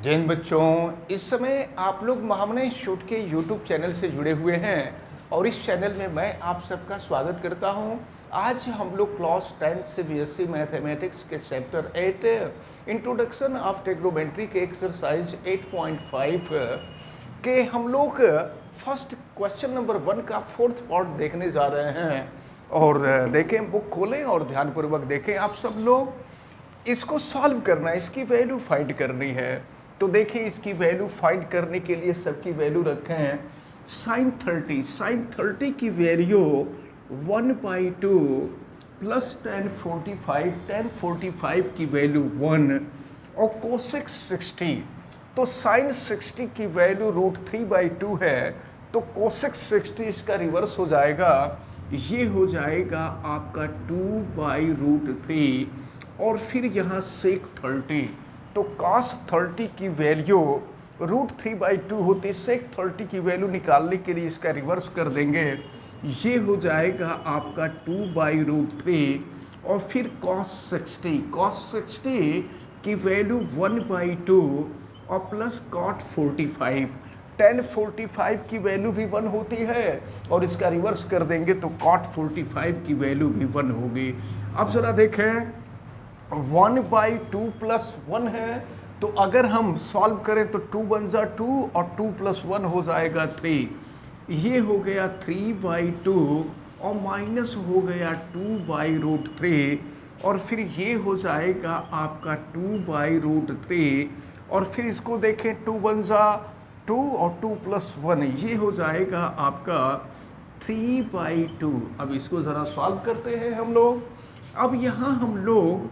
जिन बच्चों इस समय आप लोग महामना शूट के यूट्यूब चैनल से जुड़े हुए हैं और इस चैनल में मैं आप सबका स्वागत करता हूं। आज हम लोग क्लास 10 से बीएससी मैथमेटिक्स के चैप्टर 8 इंट्रोडक्शन ऑफ ट्रिग्नोमेट्री के एक्सरसाइज 8.5 के हम लोग फर्स्ट क्वेश्चन नंबर 1 का फोर्थ पार्ट देखने जा रहे हैं। और देखें, बुक खोलें और ध्यानपूर्वक देखें। आप सब लोग इसको सॉल्व करना है, इसकी वैल्यू फाइंड करनी है। तो देखिए, इसकी वैल्यू फाइंड करने के लिए सबकी वैल्यू रखे हैं। साइन 30 की वैल्यू 1/2 प्लस tan 45 की वैल्यू 1 और कोसेक 60। तो साइन 60 की वैल्यू √3/2 है, तो कोसेक 60 इसका रिवर्स हो जाएगा, ये हो जाएगा आपका 2/√3 और फिर यहाँ सेक 30। तो cos 30 की वैल्यू √3/2 होती, सेक 30 की वैल्यू निकालने के लिए इसका रिवर्स कर देंगे, ये हो जाएगा आपका 2/√3 और फिर cos 60 की वैल्यू 1/2 और प्लस cot 45। tan 45 की वैल्यू भी 1 होती है और इसका रिवर्स कर देंगे तो cot 45 की वैल्यू भी 1 होगी। अब जरा देखें, 1/2 प्लस 1 है, तो अगर हम सॉल्व करें तो 2 × 1 = 2 और 2 + 1 हो जाएगा 3। ये हो गया 3/2 और माइनस हो गया 2/√3 और फिर ये हो जाएगा आपका 2/√3 और फिर इसको देखें, 2 × 1 = 2 और 2 + 1, ये हो जाएगा आपका 3/2। अब इसको ज़रा सॉल्व करते हैं हम लोग। अब यहाँ हम लोग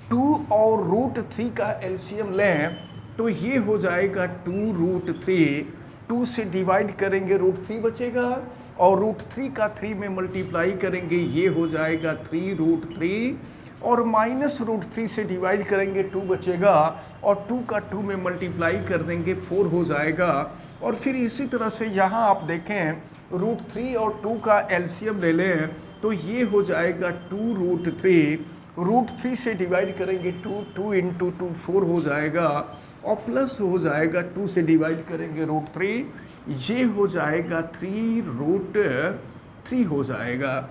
2 और √3 का एलसीएम लें तो ये हो जाएगा 2√3। 2 से डिवाइड करेंगे √3 बचेगा और √3 का 3 में मल्टीप्लाई करेंगे, ये हो जाएगा 3√3 और माइनस √3 से डिवाइड करेंगे 2 बचेगा और 2 का 2 में मल्टीप्लाई कर देंगे 4 हो जाएगा। और फिर इसी तरह से यहाँ आप देखें, √3 और 2 का एलसीएम ले लें तो ये हो जाएगा 2√3। √3 से डिवाइड करेंगे 2 × 2 4 हो जाएगा और प्लस हो जाएगा 2 से डिवाइड करेंगे √3, ये हो जाएगा 3√3 हो जाएगा।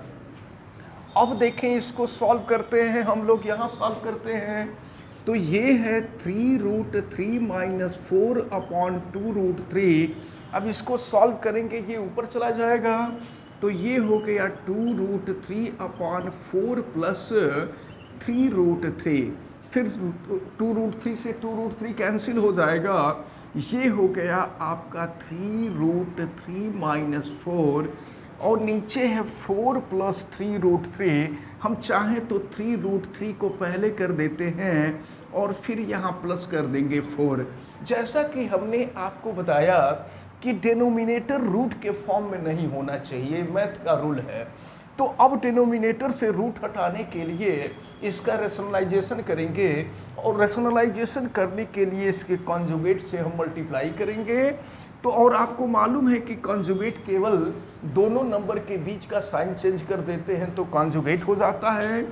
अब देखें, इसको सॉल्व करते हैं हम लोग, यहाँ सॉल्व करते हैं तो ये है 3√3 - 4/2√3। अब इसको सॉल्व करेंगे, ये ऊपर चला जाएगा तो ये हो गया 2√3/4 प्लस 3√3। फिर 2√3 से 2√3 कैंसिल हो जाएगा, ये हो गया आपका 3√3 - 4 और नीचे है 4 + 3√3। हम चाहें तो 3√3 को पहले कर देते हैं और फिर यहाँ प्लस कर देंगे 4। जैसा कि हमने आपको बताया कि डिनोमिनेटर रूट के फॉर्म में नहीं होना चाहिए, मैथ का रूल है। तो अब डिनोमिनेटर से रूट हटाने के लिए इसका रैशनलाइजेशन करेंगे और रैशनलाइजेशन करने के लिए इसके कॉन्जुगेट से हम मल्टीप्लाई करेंगे। तो और आपको मालूम है कि कॉन्जुगेट केवल दोनों नंबर के बीच का साइन चेंज कर देते हैं तो कॉन्जुगेट हो जाता है।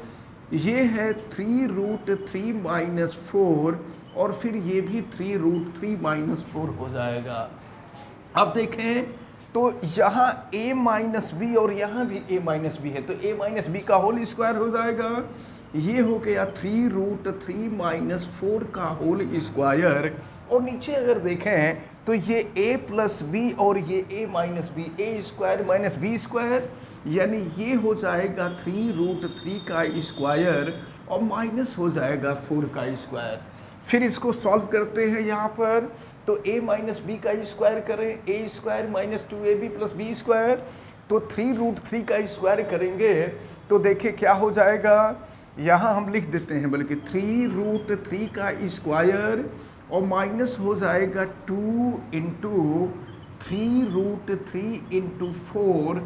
ये है 3√3 - 4 और फिर ये भी 3√3 - 4 हो जाएगा। अब देखें तो यहाँ a - b और यहाँ भी a - b है, तो a - b का होल स्क्वायर हो जाएगा, ये हो गया 3√3 - 4 का होल स्क्वायर। और नीचे अगर देखें तो ये a + b और ये a - b, a² - b², यानी ये हो जाएगा 3√3 का स्क्वायर और माइनस हो जाएगा 4 का स्क्वायर। फिर इसको सॉल्व करते हैं यहाँ पर, तो a - b का स्क्वायर करें, a² - 2ab + b², तो 3√3 का स्क्वायर करेंगे तो देखिए क्या हो जाएगा। यहाँ हम लिख देते हैं बल्कि 3√3 का स्क्वायर और माइनस हो जाएगा 2 × 3√3 × 4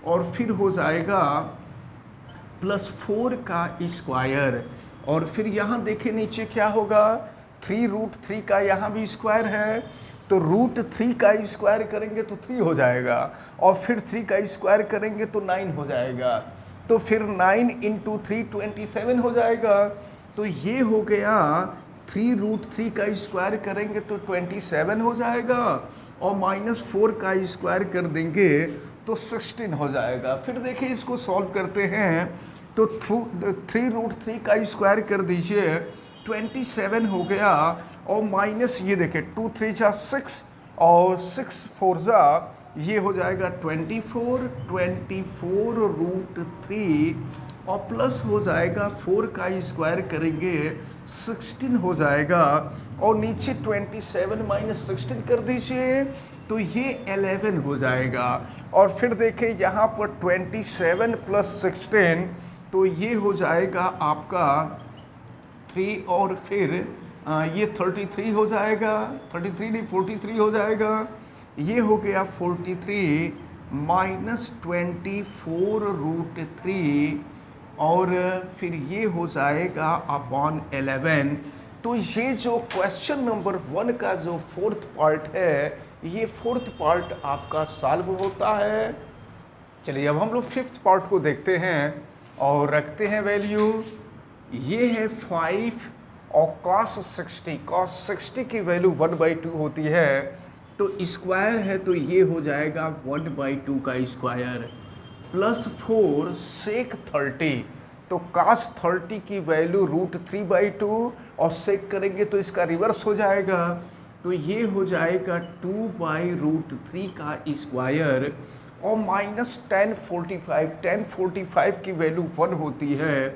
और फिर हो जाएगा प्लस 4 का स्क्वायर। और फिर यहाँ देखें नीचे क्या होगा, 3√3 का यहाँ भी स्क्वायर है तो √3 का स्क्वायर करेंगे तो 3 हो जाएगा और फिर 3 का स्क्वायर करेंगे तो 9 हो जाएगा। तो फिर 9 × 3 27 हो जाएगा। तो ये हो गया 3√3 का स्क्वायर करेंगे तो 27 हो जाएगा, और -4 का स्क्वायर कर देंगे तो 16 हो जाएगा। फिर देखिए इसको सॉल्व करते हैं तो 3√3 का स्क्वायर कर दीजिए, 27 हो गया, और माइनस ये देखिए 2 3 जा 6 और 6 4 जा ये हो जाएगा 24√3, और प्लस हो जाएगा 4 का स्क्वायर करेंगे 16 हो जाएगा, और नीचे 27 - 16 कर दीजिए तो ये 11 हो जाएगा। और फिर देखिए यहाँ पर 27 + 16 तो ये हो जाएगा आपका 3, और फिर ये 33 हो जाएगा, 33 नहीं 43 हो जाएगा। ये हो गया 43 - 24√3, और फिर ये हो जाएगा अपॉन 11। तो ये जो क्वेश्चन नंबर 1 का जो 4th पार्ट है, ये 4th पार्ट आपका सॉल्व होता है। चलिए अब हम लोग 5th पार्ट को देखते हैं और रखते हैं वैल्यू। ये है 5 और cos 60 की वैल्यू 1/2 होती है, तो स्क्वायर है तो ये हो जाएगा 1/2 का स्क्वायर, प्लस 4 sec 30, तो cos 30 की वैल्यू √3/2, और सेक करेंगे तो इसका रिवर्स हो जाएगा, तो ये हो जाएगा 2/√3 का स्क्वायर, और माइनस tan 45 की वैल्यू 1 होती है,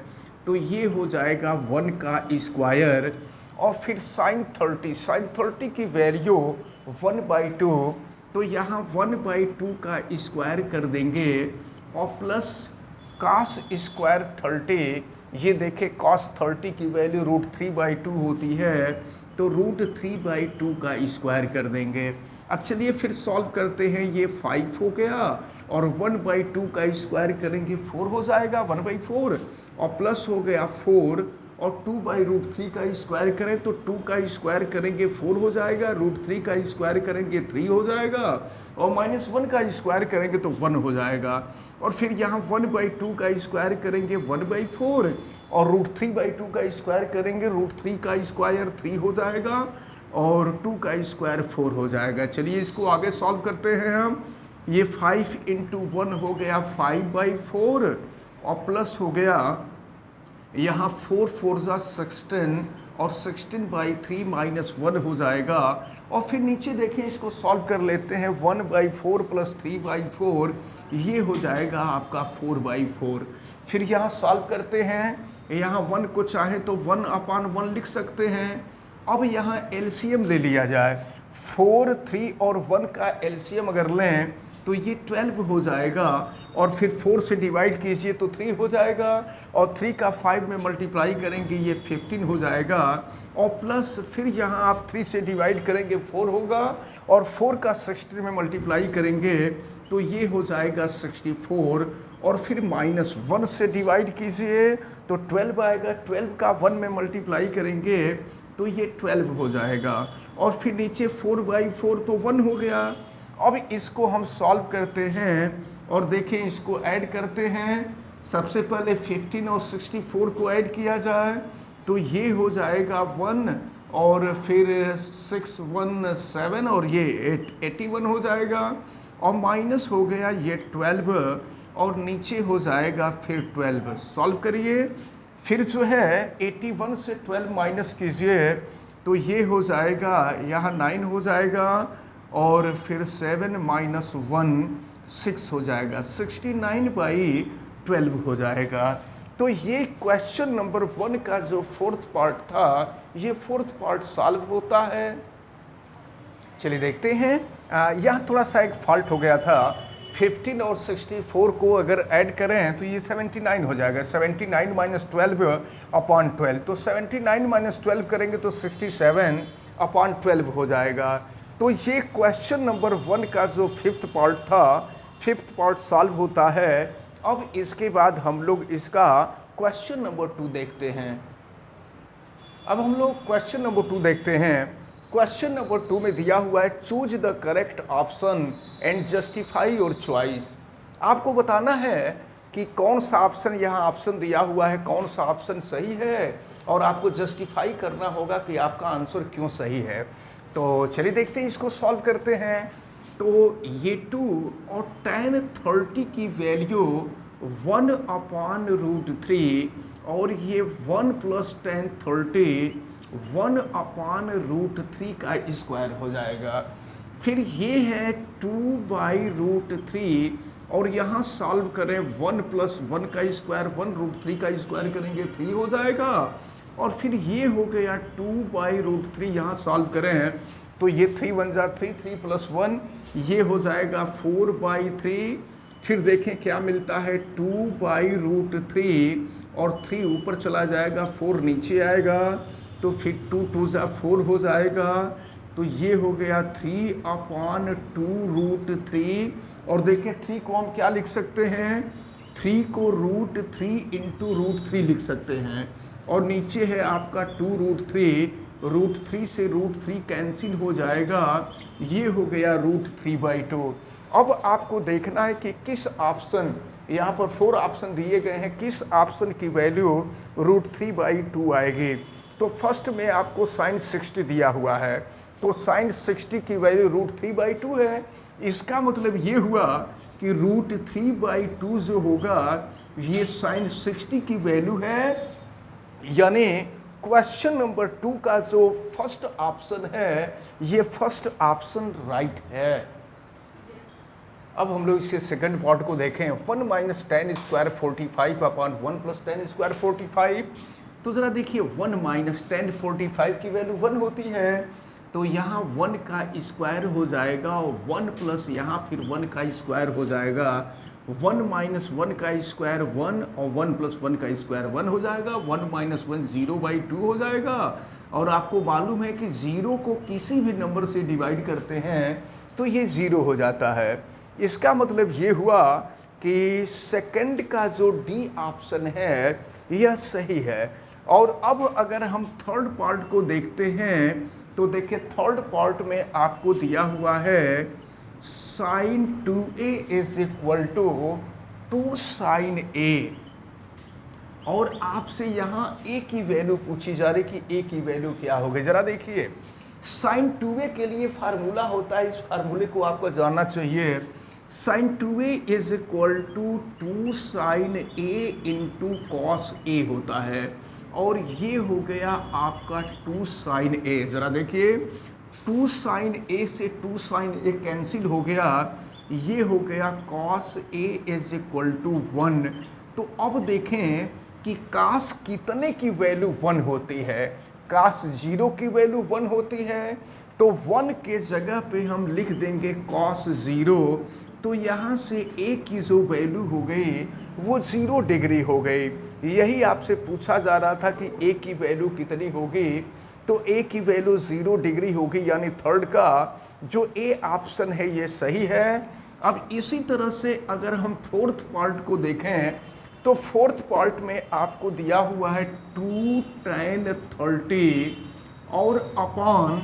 तो ये हो जाएगा 1 का स्क्वायर, और फिर sin 30 की वैल्यू 1/2, तो यहाँ 1/2 का स्क्वायर कर देंगे, और प्लस cos स्क्वायर 30, ये देखें cos 30 की वैल्यू √3/2 होती है, तो √3/2 का स्क्वायर कर देंगे। अब चलिए फिर सॉल्व करते हैं। ये 5 हो गया, और 1/2 का स्क्वायर करेंगे 4 हो जाएगा 1/4, और प्लस हो गया 4, और 2/√3 का स्क्वायर करें तो 2 का स्क्वायर करेंगे 4 हो जाएगा, √3 का स्क्वायर करेंगे 3 हो जाएगा, और -1 का स्क्वायर करेंगे तो 1 हो जाएगा, और फिर यहाँ 1/2 का स्क्वायर करेंगे 1/4, और √3/2 का स्क्वायर करेंगे √3 का स्क्वायर 3 हो जाएगा, और 2 का स्क्वायर 4 हो जाएगा। चलिए इसको आगे सॉल्व करते हैं हम। ये 5 × 1 हो गया 5/4, और प्लस हो गया यहाँ 4 4 जा 16, और 16/3 - 1 हो जाएगा, और फिर नीचे देखिए इसको सॉल्व कर लेते हैं। 1/4 + 3/4 ये हो जाएगा आपका 4/4। फिर यहाँ सॉल्व करते हैं, यहाँ 1 को चाहे तो 1/1 लिख सकते हैं। अब यहाँ एलसीएम ले लिया जाए, 4, 3 और 1 का एलसीएम अगर लें तो ये 12 हो जाएगा, और फिर 4 से डिवाइड कीजिए तो 3 हो जाएगा, और 3 का 5 में मल्टीप्लाई करेंगे ये 15 हो जाएगा, और प्लस फिर यहाँ आप 3 से डिवाइड करेंगे 4 होगा, और 4 का 16 में मल्टीप्लाई करेंगे तो ये हो जाएगा 64, और फिर -1 से डिवाइड कीजिए तो 12 आएगा, 12 का 1 में मल्टीप्लाई करेंगे तो ये 12 हो जाएगा, और फिर नीचे 4/4 तो 1 हो गया। अब इसको हम सॉल्व करते हैं और देखें इसको ऐड करते हैं। सबसे पहले 15 और 64 को ऐड किया जाए तो ये हो जाएगा 1, और फिर 6 1 7, और ये 81 हो जाएगा, और माइनस हो गया ये 12, और नीचे हो जाएगा फिर 12। सॉल्व करिए, फिर जो है 81 से 12 माइनस कीजिए तो ये हो जाएगा यहाँ 9 हो जाएगा, और फिर 7 - 1 6 हो जाएगा, 69/12 हो जाएगा। तो ये क्वेश्चन नंबर 1 का जो 4th पार्ट था, ये 4th पार्ट सॉल्व होता है। चलिए देखते हैं, यहाँ थोड़ा सा एक फॉल्ट हो गया था। 15 और 64 को अगर ऐड करें तो ये 79 हो जाएगा, 79 - 12/12, तो 79 - 12 करेंगे तो 67/12 हो जाएगा। तो ये क्वेश्चन नंबर 1 का जो 5th पार्ट था, 5th पार्ट सॉल्व होता है। अब इसके बाद हम लोग इसका क्वेश्चन नंबर 2 देखते हैं। अब हम लोग क्वेश्चन नंबर 2 देखते हैं। क्वेश्चन नंबर 2 में दिया हुआ है choose the correct option and justify your choice. आपको बताना है कि कौन सा ऑप्शन, यहाँ ऑप्शन दिया हुआ है, कौन सा ऑप्शन सही है और आपको जस्टिफाई करना होगा कि आपका आंसर क्यों सही है। तो चलिए देखते हैं, इसको सॉल्व करते हैं। तो ये 2 और tan 30 की वैल्यू 1/√3 और ये 1 + tan 30 1/√3 का स्क्वायर हो जाएगा। फिर ये है 2/√3 और यहाँ सॉल्व करें 1 + 1 का स्क्वायर 1√3 का स्क्वायर करेंगे 3 हो जाएगा। और फिर ये हो गया 2/√3, यहाँ सॉल्व करें तो ये 3 बन जा 3 + 1 ये हो जाएगा 4/3। फिर देखें क्या मिलता है 2/√3 और 3 ऊपर चला जाएगा 4 नीचे आएगा तो फिर 2 × 2 = 4 हो जाएगा। तो ये हो गया 3/2√3 और देखिए 3 को हम क्या लिख सकते हैं, 3 को √3 × √3 लिख सकते हैं और नीचे है आपका 2√3, √3 से √3 कैंसिल हो जाएगा, ये हो गया √3/2। अब आपको देखना है कि किस ऑप्शन, यहाँ पर 4 ऑप्शन दिए गए हैं, किस ऑप्शन की वैल्यू √3/2 आएगी। तो फर्स्ट में आपको sin 60 दिया हुआ है, तो sin 60 की वैल्यू √3/2 है। इसका मतलब ये हुआ कि √3/2 जो होगा ये sin 60 की वैल्यू है, यानी क्वेश्चन नंबर 2 का जो फर्स्ट ऑप्शन है ये फर्स्ट ऑप्शन राइट है। अब हम लोग इसके सेकंड पार्ट को देखें, 1 - tan² 45/1 + tan² 45। तो ज़रा देखिए 1 - tan 45 की वैल्यू 1 होती है, तो यहाँ 1 का स्क्वायर हो जाएगा और 1 प्लस यहाँ फिर 1 का स्क्वायर हो जाएगा। 1 - 1 का स्क्वायर 1 और 1 + 1 का स्क्वायर 1 हो जाएगा। 1 - 1 0/2 हो जाएगा। और आपको मालूम है कि 0 को किसी भी नंबर से डिवाइड करते हैं तो ये 0 हो जाता है। इसका मतलब ये हुआ कि सेकंड का जो डी ऑप्शन है यह सही है। और अब अगर हम थर्ड पार्ट को देखते हैं तो देखिए थर्ड पार्ट में आपको दिया हुआ है sin 2a = 2 sin a और आपसे यहाँ a की वैल्यू पूछी जा रही कि a की वैल्यू क्या होगी। जरा देखिए sin 2a के लिए फार्मूला होता है, इस फार्मूले को आपको जानना चाहिए। sin 2a = 2 sin a × cos a होता है और ये हो गया आपका 2 sin a। ज़रा देखिए 2 sin a से 2 sin a कैंसिल हो गया, ये हो गया cos a = 1। तो अब देखें कि cos कितने की वैल्यू 1 होती है, cos 0 की वैल्यू 1 होती है। तो 1 के जगह पे हम लिख देंगे cos 0, तो यहाँ से a की जो वैल्यू हो गई वो 0 डिग्री हो गई। यही आपसे पूछा जा रहा था कि a की वैल्यू कितनी होगी, तो a की वैल्यू 0 डिग्री होगी, यानी थर्ड का जो a ऑप्शन है ये सही है। अब इसी तरह से अगर हम फोर्थ पार्ट को देखें तो फोर्थ पार्ट में आपको दिया हुआ है 2 tan 30 और अपॉन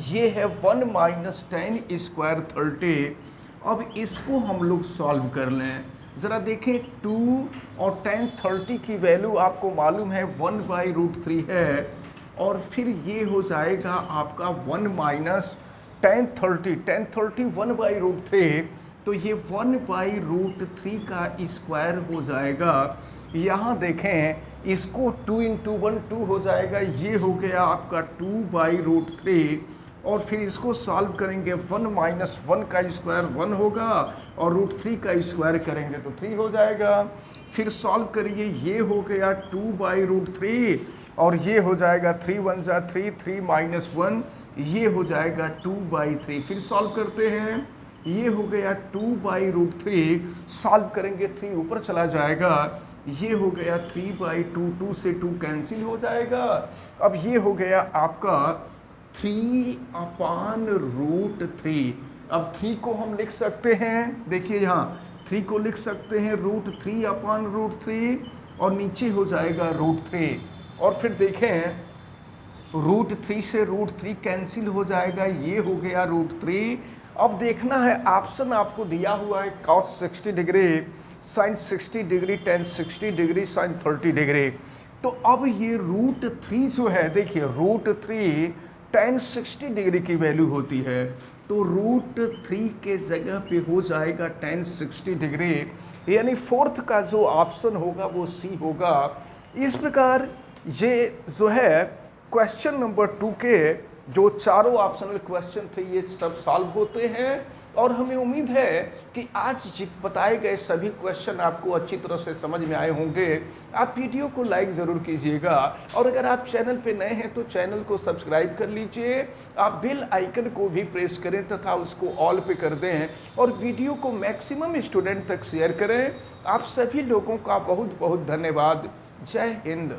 ये है 1 - tan² 30। अब इसको हम लोग सॉल्व कर लें। ज़रा देखें 2 और tan 30 की वैल्यू आपको मालूम है 1/√3 है और फिर ये हो जाएगा आपका 1 - tan 30 1/√3, तो ये 1/√3 का स्क्वायर हो जाएगा। यहाँ देखें इसको 2 × 1 2 हो जाएगा, ये हो गया आपका 2/√3 और फिर इसको सॉल्व करेंगे 1 - 1 का स्क्वायर 1 होगा और √3 का स्क्वायर करेंगे तो 3 हो जाएगा। फिर सॉल्व करिए, ये हो गया 2/√3 और ये हो जाएगा 3 × 1 = 3, 3 - 1 ये हो जाएगा 2/3। फिर सॉल्व करते हैं, ये हो गया 2/√3, सॉल्व करेंगे 3 ऊपर चला जाएगा, ये हो गया 3/2, 2 से 2 कैंसिल हो जाएगा। अब ये हो गया आपका 3/√3। अब 3 को हम लिख सकते हैं, देखिए यहाँ 3 को लिख सकते हैं √3/√3 और नीचे हो जाएगा √3 और फिर देखें √3 से √3 कैंसिल हो जाएगा, ये हो गया √3। अब देखना है ऑप्शन आपको दिया हुआ है cos 60 degree, sin 60 degree, tan 60 degree, sin 30 degree. तो अब ये रूट 3 जो है, देखिए रूट 3 tan 60 डिग्री की वैल्यू होती है, तो रूट 3 के जगह पे हो जाएगा tan 60 डिग्री, यानी फोर्थ का जो ऑप्शन होगा वो सी होगा। इस प्रकार ये जो है क्वेश्चन नंबर 2 के जो चारों ऑप्शनल क्वेश्चन थे ये सब सॉल्व होते हैं, और हमें उम्मीद है कि आज बताए गए सभी क्वेश्चन आपको अच्छी तरह से समझ में आए होंगे। आप वीडियो को लाइक ज़रूर कीजिएगा, और अगर आप चैनल पे नए हैं तो चैनल को सब्सक्राइब कर लीजिए। आप बेल आइकन को भी प्रेस करें तथा उसको ऑल पे कर दें, और वीडियो को मैक्सिमम स्टूडेंट तक शेयर करें। आप सभी लोगों का बहुत बहुत धन्यवाद। जय हिंद।